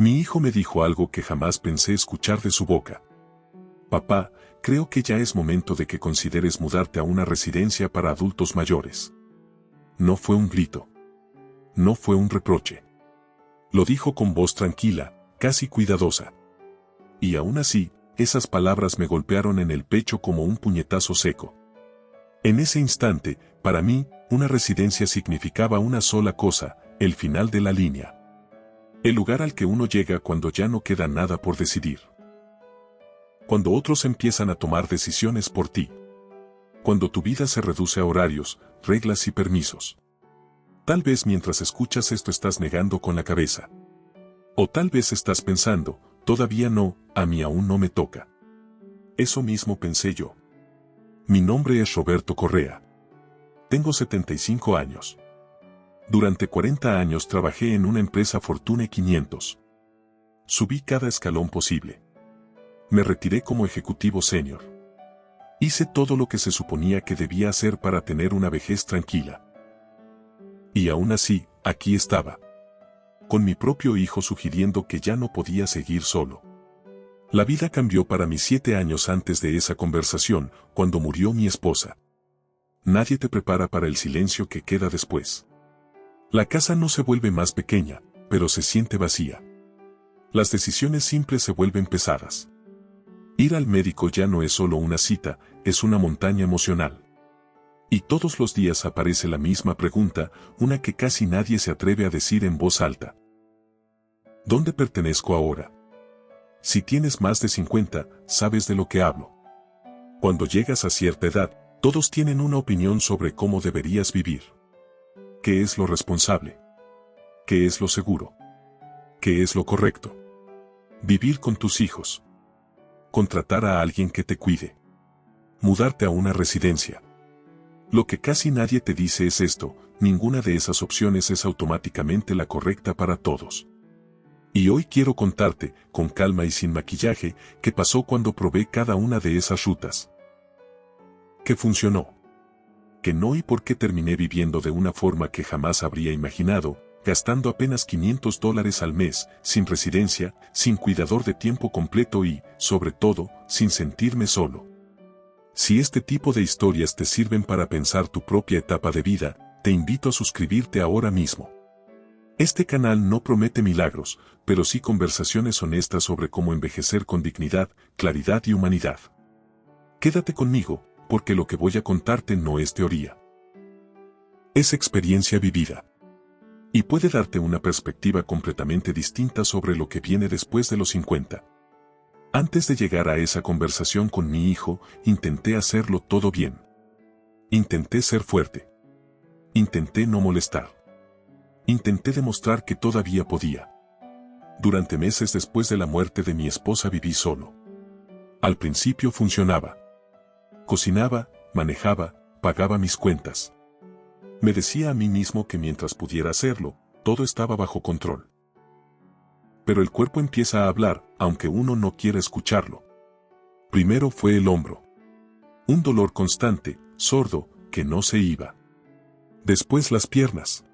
Mi hijo me dijo algo que jamás pensé escuchar de su boca. Papá, creo que ya es momento de que consideres mudarte a una residencia para adultos mayores. No fue un grito. No fue un reproche. Lo dijo con voz tranquila, casi cuidadosa. Y aún así, esas palabras me golpearon en el pecho como un puñetazo seco. En ese instante, para mí, una residencia significaba una sola cosa, el final de la línea. El lugar al que uno llega cuando ya no queda nada por decidir. Cuando otros empiezan a tomar decisiones por ti. Cuando tu vida se reduce a horarios, reglas y permisos. Tal vez mientras escuchas esto estás negando con la cabeza. O tal vez estás pensando, todavía no, a mí aún no me toca. Eso mismo pensé yo. Mi nombre es Roberto Correa. Tengo 75 años. Durante 40 años trabajé en una empresa Fortune 500. Subí cada escalón posible. Me retiré como ejecutivo senior. Hice todo lo que se suponía que debía hacer para tener una vejez tranquila. Y aún así, aquí estaba. Con mi propio hijo sugiriendo que ya no podía seguir solo. La vida cambió para mí 7 años antes de esa conversación, cuando murió mi esposa. Nadie te prepara para el silencio que queda después. La casa no se vuelve más pequeña, pero se siente vacía. Las decisiones simples se vuelven pesadas. Ir al médico ya no es solo una cita, es una montaña emocional. Y todos los días aparece la misma pregunta, una que casi nadie se atreve a decir en voz alta. ¿Dónde pertenezco ahora? Si tienes más de 50, sabes de lo que hablo. Cuando llegas a cierta edad, todos tienen una opinión sobre cómo deberías vivir. ¿Qué es lo responsable? ¿Qué es lo seguro? ¿Qué es lo correcto? Vivir con tus hijos. Contratar a alguien que te cuide. Mudarte a una residencia. Lo que casi nadie te dice es esto, ninguna de esas opciones es automáticamente la correcta para todos. Y hoy quiero contarte, con calma y sin maquillaje, qué pasó cuando probé cada una de esas rutas. ¿Qué funcionó? ¿Qué no y por qué terminé viviendo de una forma que jamás habría imaginado, gastando apenas $500 al mes, sin residencia, sin cuidador de tiempo completo y, sobre todo, sin sentirme solo? Si este tipo de historias te sirven para pensar tu propia etapa de vida, te invito a suscribirte ahora mismo. Este canal no promete milagros, pero sí conversaciones honestas sobre cómo envejecer con dignidad, claridad y humanidad. Quédate conmigo, porque lo que voy a contarte no es teoría. Es experiencia vivida. Y puede darte una perspectiva completamente distinta sobre lo que viene después de los 50. Antes de llegar a esa conversación con mi hijo, intenté hacerlo todo bien. Intenté ser fuerte. Intenté no molestar. Intenté demostrar que todavía podía. Durante meses después de la muerte de mi esposa viví solo. Al principio funcionaba. Cocinaba, manejaba, pagaba mis cuentas. Me decía a mí mismo que mientras pudiera hacerlo, todo estaba bajo control. Pero el cuerpo empieza a hablar, aunque uno no quiera escucharlo. Primero fue el hombro. Un dolor constante, sordo, que no se iba. Después las piernas.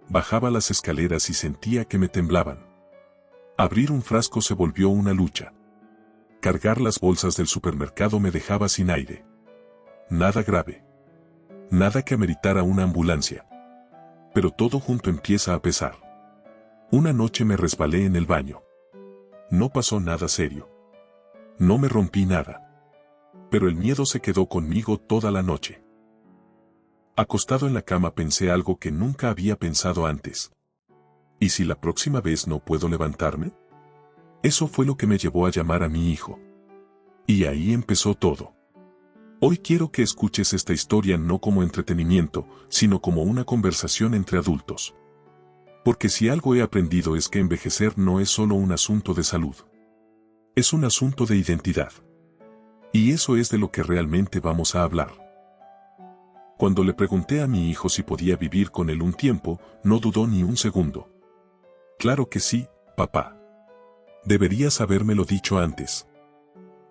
Bajaba las escaleras y sentía que me temblaban. Abrir un frasco se volvió una lucha. Cargar las bolsas del supermercado me dejaba sin aire. Nada grave. Nada que ameritara una ambulancia. Pero todo junto empieza a pesar. Una noche me resbalé en el baño. No pasó nada serio. No me rompí nada. Pero el miedo se quedó conmigo toda la noche. Acostado en la cama pensé algo que nunca había pensado antes. ¿Y si la próxima vez no puedo levantarme? Eso fue lo que me llevó a llamar a mi hijo. Y ahí empezó todo. Hoy quiero que escuches esta historia no como entretenimiento, sino como una conversación entre adultos. Porque si algo he aprendido es que envejecer no es solo un asunto de salud. Es un asunto de identidad. Y eso es de lo que realmente vamos a hablar. Cuando le pregunté a mi hijo si podía vivir con él un tiempo, no dudó ni un segundo. Claro que sí, papá. Deberías habérmelo dicho antes.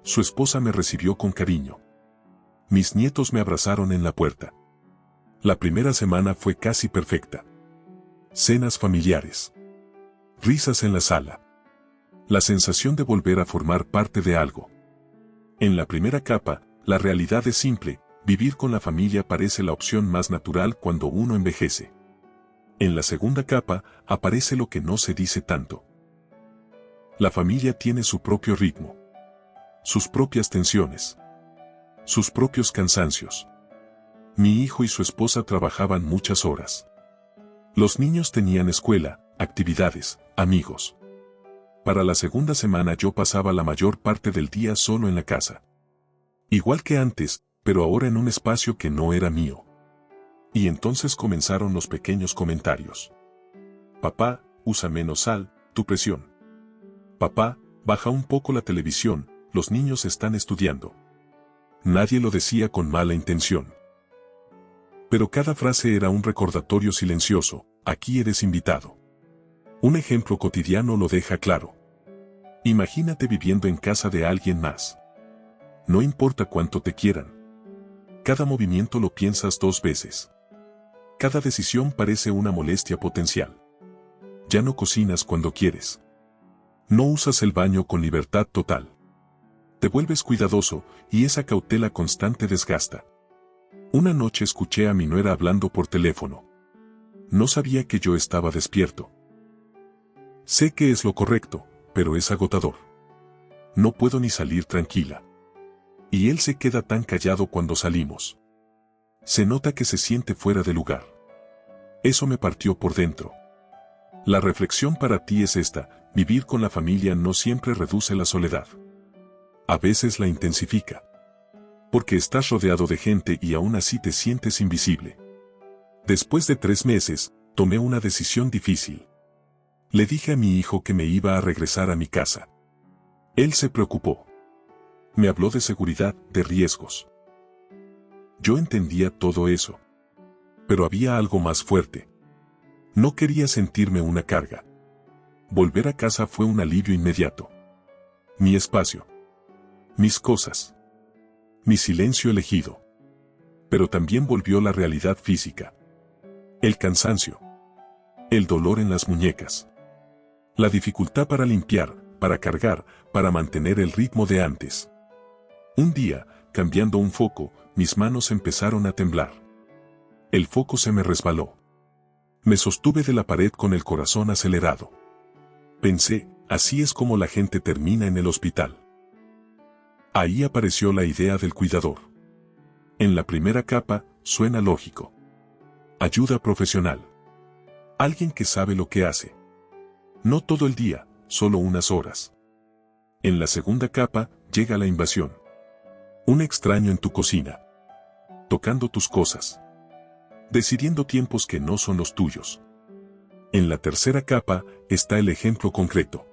Su esposa me recibió con cariño. Mis nietos me abrazaron en la puerta. La primera semana fue casi perfecta. Cenas familiares. Risas en la sala. La sensación de volver a formar parte de algo. En la primera capa, la realidad es simple, vivir con la familia parece la opción más natural cuando uno envejece. En la segunda capa, aparece lo que no se dice tanto. La familia tiene su propio ritmo, sus propias tensiones, sus propios cansancios. Mi hijo y su esposa trabajaban muchas horas. Los niños tenían escuela, actividades, amigos. Para la segunda semana yo pasaba la mayor parte del día solo en la casa. Igual que antes, pero ahora en un espacio que no era mío. Y entonces comenzaron los pequeños comentarios. Papá, usa menos sal, tu presión. Papá, baja un poco la televisión, los niños están estudiando. Nadie lo decía con mala intención. Pero cada frase era un recordatorio silencioso, aquí eres invitado. Un ejemplo cotidiano lo deja claro. Imagínate viviendo en casa de alguien más. No importa cuánto te quieran. Cada movimiento lo piensas 2 veces. Cada decisión parece una molestia potencial. Ya no cocinas cuando quieres. No usas el baño con libertad total. Te vuelves cuidadoso, y esa cautela constante desgasta. Una noche escuché a mi nuera hablando por teléfono. No sabía que yo estaba despierto. Sé que es lo correcto, pero es agotador. No puedo ni salir tranquila. Y él se queda tan callado cuando salimos. Se nota que se siente fuera de lugar. Eso me partió por dentro. La reflexión para ti es esta: vivir con la familia no siempre reduce la soledad. A veces la intensifica. Porque estás rodeado de gente y aún así te sientes invisible. Después de 3 meses, tomé una decisión difícil. Le dije a mi hijo que me iba a regresar a mi casa. Él se preocupó. Me habló de seguridad, de riesgos. Yo entendía todo eso. Pero había algo más fuerte. No quería sentirme una carga. Volver a casa fue un alivio inmediato. Mi espacio. Mis cosas. Mi silencio elegido. Pero también volvió la realidad física. El cansancio. El dolor en las muñecas. La dificultad para limpiar, para cargar, para mantener el ritmo de antes. Un día, cambiando un foco, mis manos empezaron a temblar. El foco se me resbaló. Me sostuve de la pared con el corazón acelerado. Pensé, así es como la gente termina en el hospital. Ahí apareció la idea del cuidador. En la primera capa, suena lógico. Ayuda profesional. Alguien que sabe lo que hace. No todo el día, solo unas horas. En la segunda capa, llega la invasión. Un extraño en tu cocina. Tocando tus cosas. Decidiendo tiempos que no son los tuyos. En la tercera capa, está el ejemplo concreto.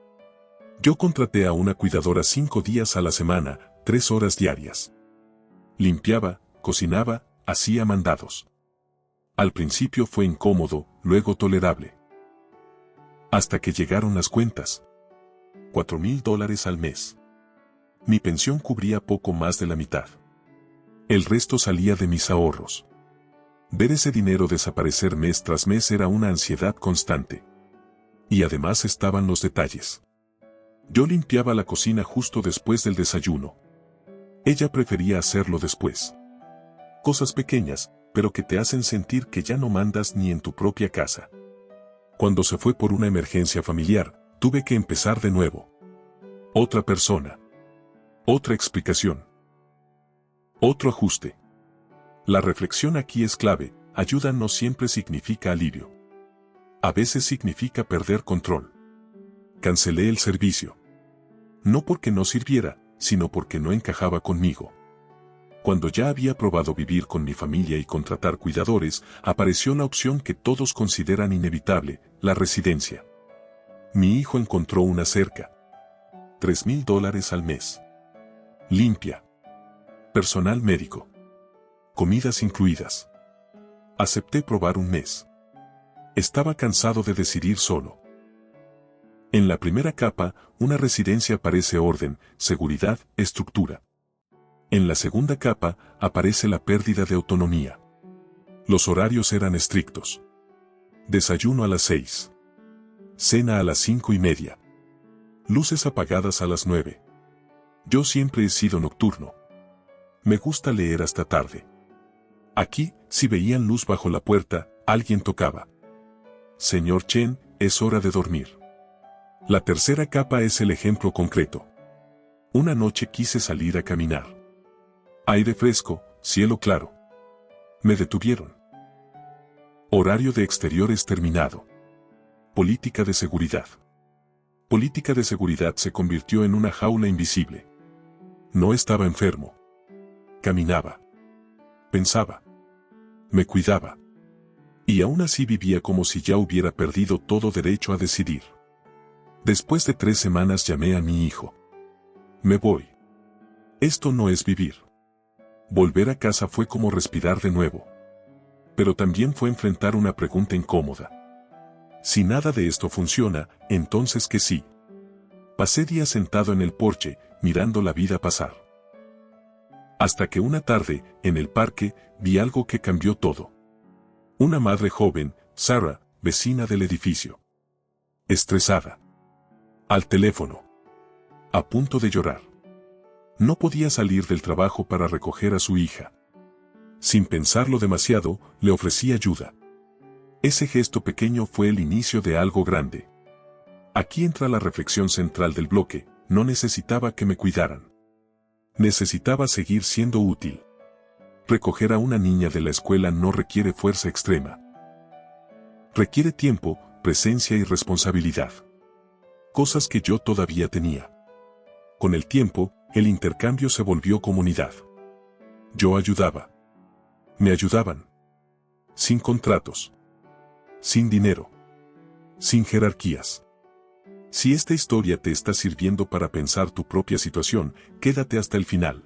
Yo contraté a una cuidadora 5 días a la semana, 3 horas diarias. Limpiaba, cocinaba, hacía mandados. Al principio fue incómodo, luego tolerable. Hasta que llegaron las cuentas. $4,000 al mes. Mi pensión cubría poco más de la mitad. El resto salía de mis ahorros. Ver ese dinero desaparecer mes tras mes era una ansiedad constante. Y además estaban los detalles. Yo limpiaba la cocina justo después del desayuno. Ella prefería hacerlo después. Cosas pequeñas, pero que te hacen sentir que ya no mandas ni en tu propia casa. Cuando se fue por una emergencia familiar, tuve que empezar de nuevo. Otra persona. Otra explicación. Otro ajuste. La reflexión aquí es clave: ayuda no siempre significa alivio. A veces significa perder control. Cancelé el servicio. No porque no sirviera, sino porque no encajaba conmigo. Cuando ya había probado vivir con mi familia y contratar cuidadores, apareció la opción que todos consideran inevitable: la residencia. Mi hijo encontró una cerca. $3,000 al mes. Limpia. Personal médico. Comidas incluidas. Acepté probar un mes. Estaba cansado de decidir solo. En la primera capa, una residencia parece orden, seguridad, estructura. En la segunda capa, aparece la pérdida de autonomía. Los horarios eran estrictos. Desayuno a las 6. Cena a las 5:30. Luces apagadas a las 9. Yo siempre he sido nocturno. Me gusta leer hasta tarde. Aquí, si veían luz bajo la puerta, alguien tocaba. Señor Chen, es hora de dormir. La tercera capa es el ejemplo concreto. Una noche quise salir a caminar. Aire fresco, cielo claro. Me detuvieron. Horario de exteriores terminado. Política de seguridad. Política de seguridad se convirtió en una jaula invisible. No estaba enfermo. Caminaba. Pensaba. Me cuidaba. Y aún así vivía como si ya hubiera perdido todo derecho a decidir. Después de 3 semanas llamé a mi hijo. Me voy. Esto no es vivir. Volver a casa fue como respirar de nuevo. Pero también fue enfrentar una pregunta incómoda. Si nada de esto funciona, entonces ¿qué sí? Pasé días sentado en el porche, mirando la vida pasar. Hasta que una tarde, en el parque, vi algo que cambió todo. Una madre joven, Sarah, vecina del edificio. Estresada. Al teléfono. A punto de llorar. No podía salir del trabajo para recoger a su hija. Sin pensarlo demasiado, le ofrecí ayuda. Ese gesto pequeño fue el inicio de algo grande. Aquí entra la reflexión central del bloque: no necesitaba que me cuidaran. Necesitaba seguir siendo útil. Recoger a una niña de la escuela no requiere fuerza extrema. Requiere tiempo, presencia y responsabilidad. Cosas que yo todavía tenía. Con el tiempo, el intercambio se volvió comunidad. Yo ayudaba. Me ayudaban. Sin contratos. Sin dinero. Sin jerarquías. Si esta historia te está sirviendo para pensar tu propia situación, quédate hasta el final.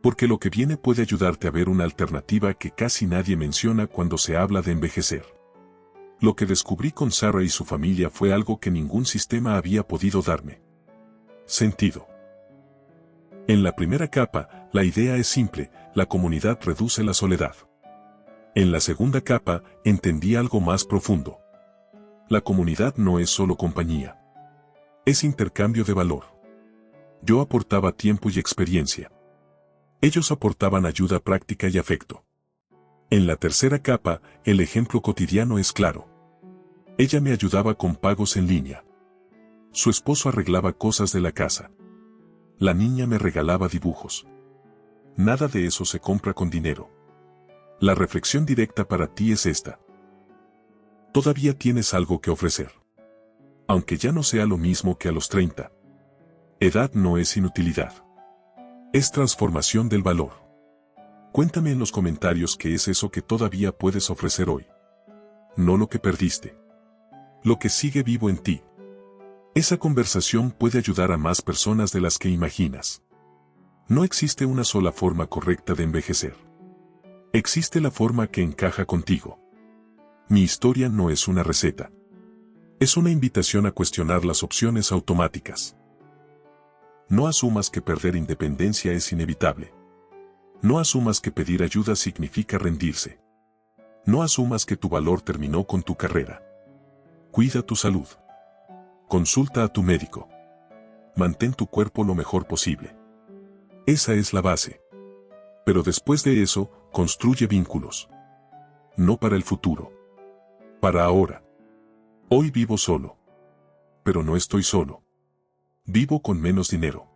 Porque lo que viene puede ayudarte a ver una alternativa que casi nadie menciona cuando se habla de envejecer. Lo que descubrí con Sarah y su familia fue algo que ningún sistema había podido darme. Sentido. En la primera capa, la idea es simple: la comunidad reduce la soledad. En la segunda capa, entendí algo más profundo. La comunidad no es solo compañía. Es intercambio de valor. Yo aportaba tiempo y experiencia. Ellos aportaban ayuda práctica y afecto. En la tercera capa, el ejemplo cotidiano es claro. Ella me ayudaba con pagos en línea. Su esposo arreglaba cosas de la casa. La niña me regalaba dibujos. Nada de eso se compra con dinero. La reflexión directa para ti es esta. Todavía tienes algo que ofrecer. Aunque ya no sea lo mismo que a los 30. Edad no es inutilidad. Es transformación del valor. Cuéntame en los comentarios qué es eso que todavía puedes ofrecer hoy. No lo que perdiste. Lo que sigue vivo en ti. Esa conversación puede ayudar a más personas de las que imaginas. No existe una sola forma correcta de envejecer. Existe la forma que encaja contigo. Mi historia no es una receta. Es una invitación a cuestionar las opciones automáticas. No asumas que perder independencia es inevitable. No asumas que pedir ayuda significa rendirse. No asumas que tu valor terminó con tu carrera. Cuida tu salud. Consulta a tu médico. Mantén tu cuerpo lo mejor posible. Esa es la base. Pero después de eso, construye vínculos. No para el futuro. Para ahora. Hoy vivo solo. Pero no estoy solo. Vivo con menos dinero.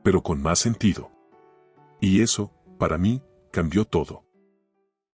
Pero con más sentido. Y eso, para mí, cambió todo.